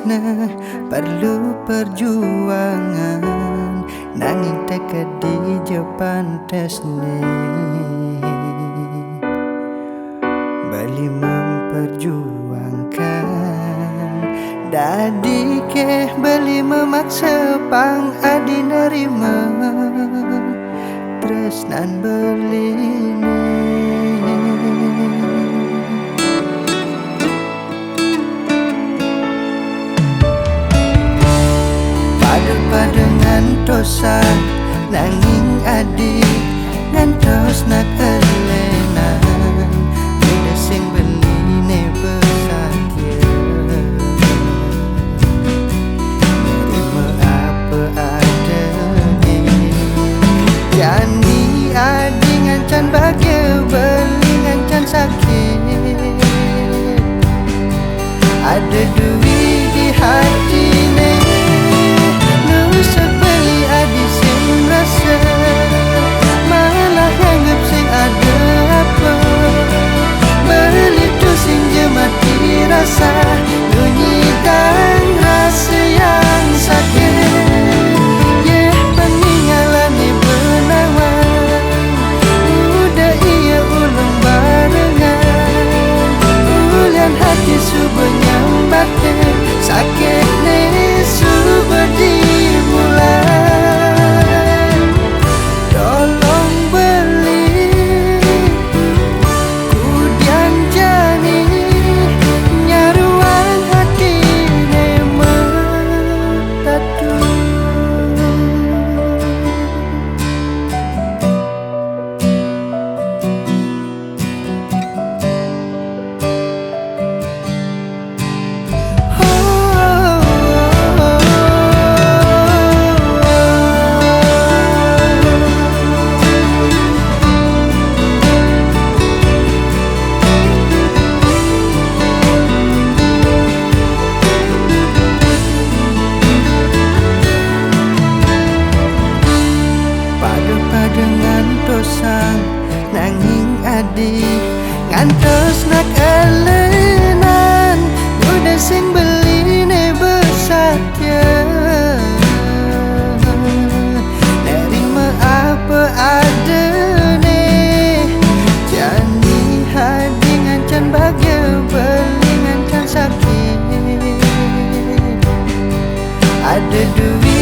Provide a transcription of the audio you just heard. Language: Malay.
tresna perlu perjuangan, nanging teka di depan tresne beli memperjuangkan. Dadi keh beli memaksa pang adi nerima tresnan beli pada ngantosa nanging adi ngantos nak elenan udah sing beli ne besakya nerima apa adanya. Jani adi ngancan bahagia beli ngancan sakit, ada duit di hati ne sebeli adi sing rasa malah anggap sing ada apa beli tu sing je mati rasa nunyikan rasa yang sakit. Yeah, peninggalan ni benawan udah ia ulung barengan ulian hati subah nyambatin sakit ni subah dimulai. Tolong beli kudian jani nyaruan hati ne metatu. Nanging adi ngantos nak elenan udah sing beli ne besakya nerima apa ada ne. Jani hadi ngancan bahagia beli ngancan sakit, ada duit